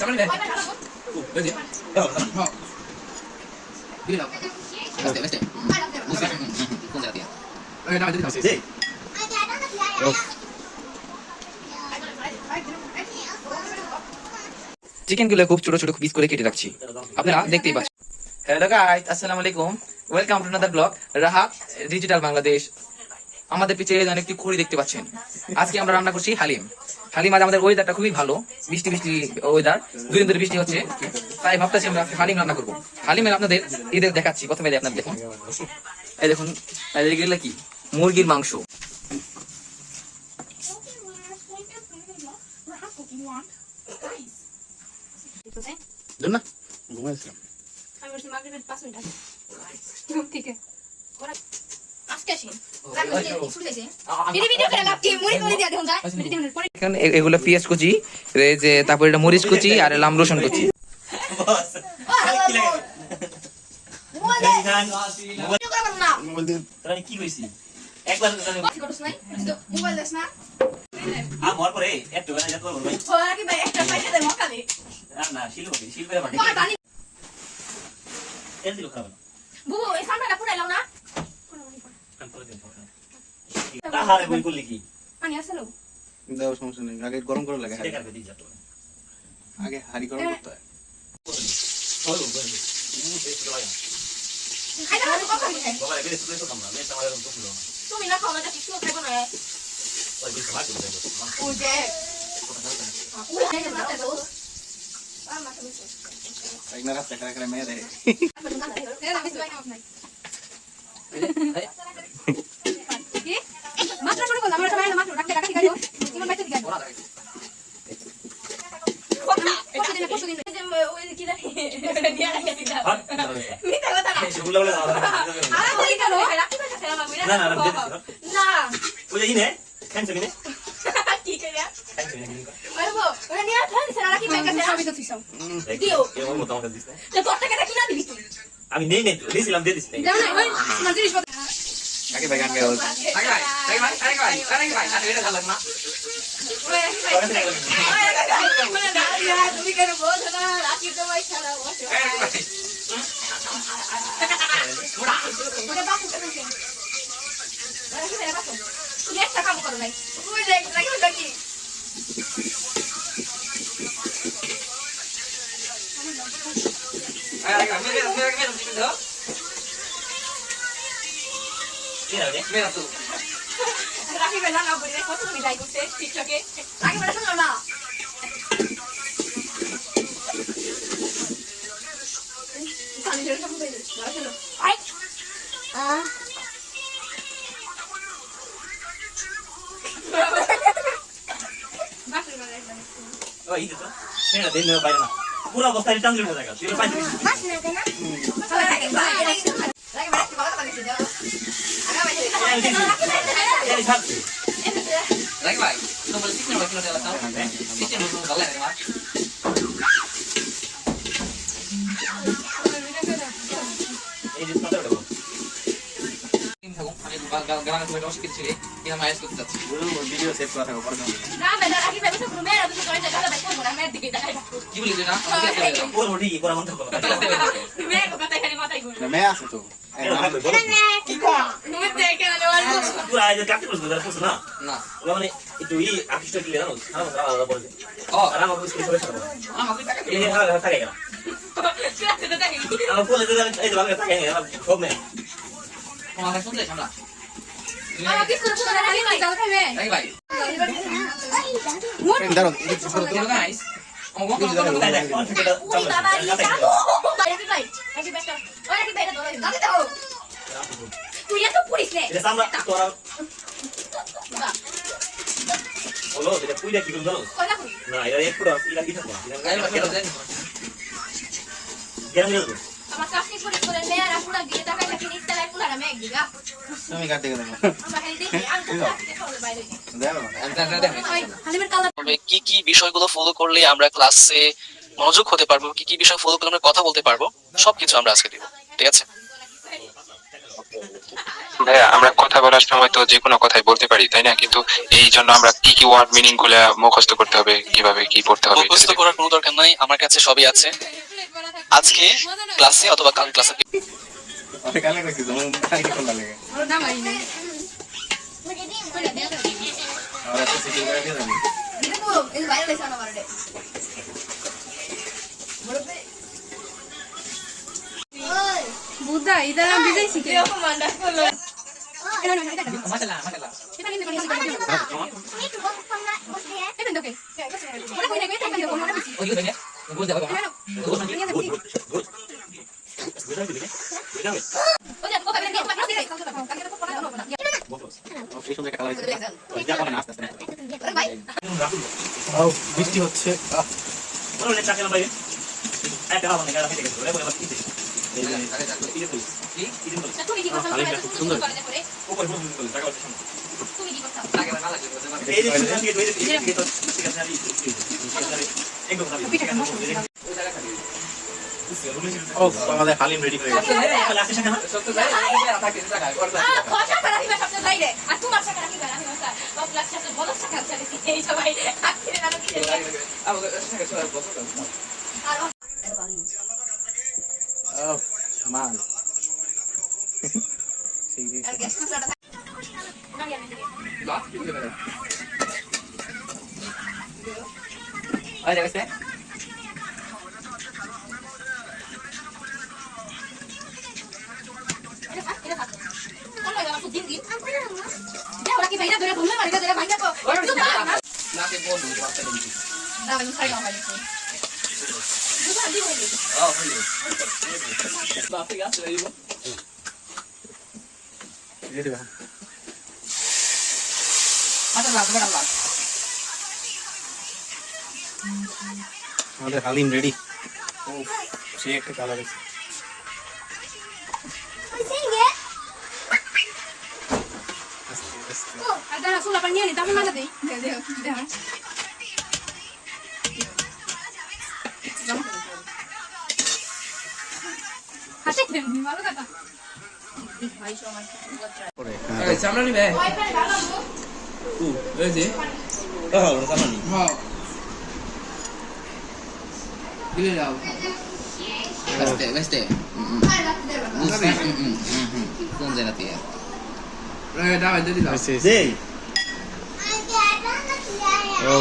Sama ni deh. Berarti. Oh, oh. Ini dah. Mesti. Mesti. Kau dah dia. Dah jadi tahu sih. Chicken গুলো খুব ছোট ছোট piece করে কেটে রাখছি, আপনারা দেখতেই পাচ্ছেন। হ্যালো গাইস, আসসালামু আলাইকুম, welcome to another blog Rahat digital Bangladesh. আমাদের পিছে অনেকটি খড়ি দেখতে পাচ্ছেন। আজকে আমরা রান্না করছি হালিম। হালিম আজ আমাদের ওয়েদারটা খুবই ভালো, বৃষ্টি বৃষ্টি ওয়েদার, 2 দিন ধরে বৃষ্টি হচ্ছে, তাই ভাবতেছি আমরা হালিম রান্না করবো। হালিমের আপনাদের ঈদের দেখাচ্ছি। প্রথমে আপনার দেখুন, এই দেখুন এগুলো কি মুরগির মাংস। না ঘুমাইছিলাম এগুলো পেঁয়াজ কুচি, যে তারপর এটা মরিচ কুচি আর লাম রসুন কুচি। কি কইছি একবার মোবাইল দেখ না আমার পরে একটু বানাই যত বলবো ভাই ওরা কি ভাই একটা পাইতে দে মকালে না শিলবে বাটি এর দিল খারাপ বুবু এই সামনেটা পুরাই লাও না কান করে দেন তাহারে বই করলি কি পানি আসলো দাও, সমস্যা নেই। আগে গরম করে লাগে, ঠিক আছে দিই যাতো আগে হাড়ি গরম করতে হয়। চলো বল খাইতে হবে কখন খাই বাবা এবারে শুধু তো কামনা মেয়ে আমার তো ফুলো তুমি না খাও না কিছু খাইবো না ওই বিশ মাছ দেব ওই যে ওই যে না তো এক না রাস্তা করে করে মেয়ে দেয়। মাত্র শুরু করলাম আমরা সবাই মাত্র রাখতে রাখতে গাইও ইমন বাইতে দিগাই পরশুদিন ওই কি রাখি দিয়া রাখি দিগা মিটা কথা না সেগুলো বলে আরে বলি কেন রাখতে পারছ না মামি না না ওই যে ইনে খান সবিনে কি কইরা খান সবিনে আরে বো ওরা নিয়া খান সেরা রাখি ব্যাংকে সবই তো তুইছাও দিও এমন মত আমাকে দিছ তো তোর টাকাটা কিনা দিবি তুই আমি নেই দিছিলাম দিয়ে দিছি দাও না ওই আমার জিনিসপত্র আগে ভাই গান গাও। এটা ভালো না। তুমি কেন বলছো না রাখি তোমায় ছাড়া বসে তুমি একটা কাম করো নাই তুমি দেখ রাখি রাখি বেলা না বলি কত তুমি যাই করতে টিকটকে রাখি বেলা শোনো না ওই দিছ সেটা দেন না পারে না পুরো অবস্থা টান দিল জায়গা তুই পাইছিস এই ছাড়ছি Lagi baik, itu boleh sih kalau kita tahu. Sih dulu kalian ya, Mas. এই যে কথা বলবো Ini থাকুন, আমি গান করে অনেক কিছু ছিল, এটা মাইস করতে যাচ্ছি। ভিডিও সেভ করা থাকো পরে। না বেটা রাখি বেলা তো মেরা তুমি কইতে কথা বাইক করব না মের দিকে তাকাই কি বলি তুই না? আমাকে দেখতে হবে। ওর ওটি কি করা মন থাকো তুমি এক কথা খালি মাথায় ঘুরে মেয়ে আছে তো। কি কর তুমি দেখে না ওর পুরো আজ কাটতে বসে ধরে না না। মানে একটু ই আকিষ্ট দিলে না সারা সারা আলাদা বলে ও, আর আমার কিছু করে ছাড়বো আমাকে টাকা এই দিও। হারা থাকে না সেটা দেখি আমার বলে দিলে এই যে ভালো থাকে না সব নেই তোমাকে শুনতে আমরা। আমার কি করে পুরো রাখি ভাই যাও খাবে Lagi baik. দাঁড়াও, Kalau guys, ngomong তাই দেখ কোন থেকে উনি বাবা ই যাবো রাখি ভাই রাখি বেটা ওই রাখি ভাইটা ধরে দাও দাও তুই এত পুলিশ নে এটা সামনে তোরা হলো এটা পুইরা কি করব কই রাখো না এটা এক পুরো ইলা কি থাকবো Ayo kita jalan. গেম গেল আমার কাছে করে মেয়েরা পুরো দিয়ে টাকা টাকা নিতে লাই পুরো না মেঘ দিগা তুমি কাটতে গেলে আমরা খালি দেখি আমি তো দেখো বাইরে দাও। হালিমের কালার তবে কি কি বিষয়গুলো ফলো করলে আমরা ক্লাসে মনোযোগ হতে পারবো, কি কি বিষয় ফলো করলে আমরা কথা বলতে পারবো, সবকিছু আমরা আজকে দিব। ঠিক আছে? ভাইয়া আমরা কথা বলার সময় তো যে কোনো কথাই বলতে পারি তাই না, কিন্তু এই জন্য আমরা কি কি ওয়ার্ড মিনিং গুলা মুখস্থ করতে হবে, কিভাবে কি পড়তে হবে? মুখস্থ করার কোনো দরকার নাই, আমার কাছে সবই আছে। আজকে ক্লাসে অথবা কাল ক্লাসে অনেক আগে কইছি যেমন কালকে কোন লাগে আর একটা সিটি করে দিয়ে দেন বুদ্ধা ইদার আমি বিজাইছি কে মাশাআল্লাহ মাশাআল্লাহ এটা কিন্তু করে এটা দেখে ওটা কই দেখে এটা কোন না ওই দেখে বুঝ যাবে ওটা কথা বলে কালকে তো পড়া হলো না এই সুন্দর কালার হইছে যা কোন আস্তে আস্তে ভাই বৃষ্টি হচ্ছে বলে চাকে না বাইরে একটা আবার নেগা রাখতে গেছে বলে বলে কি এই যে তুমি কি কথা বলে সুন্দর করে করে উপরে বলে টাকা হচ্ছে সামনে তুমি কি কথা আগে ভালো লাগে এই যে ঠিক আছে তো ঠিক আছে আমি একদম ভালো ও আমাদের হালিম রেডি হয়ে গেছে তাহলে আসে সাথে সত্য যায় থাকে জায়গায় করতে খোঁজা করা দিবা সবচেয়ে বাইরে আর তোমার টাকা রাখি আমি ওটা ও ক্লাস শেষে বড় টাকা চাইছি এই সবাই আখিরে না কি আমাদের সাথে সবাই বলতো আর মান সেই যে আর গেস্ট মশলাটা না জানি লাস্ট কি করে আরে দেখতে নাকে বন্ধু বাচ্চা দিচ্ছি বাপে গাছ রইব দিয়ে দিবা আচ্ছা লাস্ট বড় লাস্ট আমাদের হালিম রেডি ও সেই একটা কালার আছে এই সামনে নিবে এই যে হ্যাঁ দিলে যাও বেস্টে কোন জায়গাতে দাও দিদি দাও দেই ও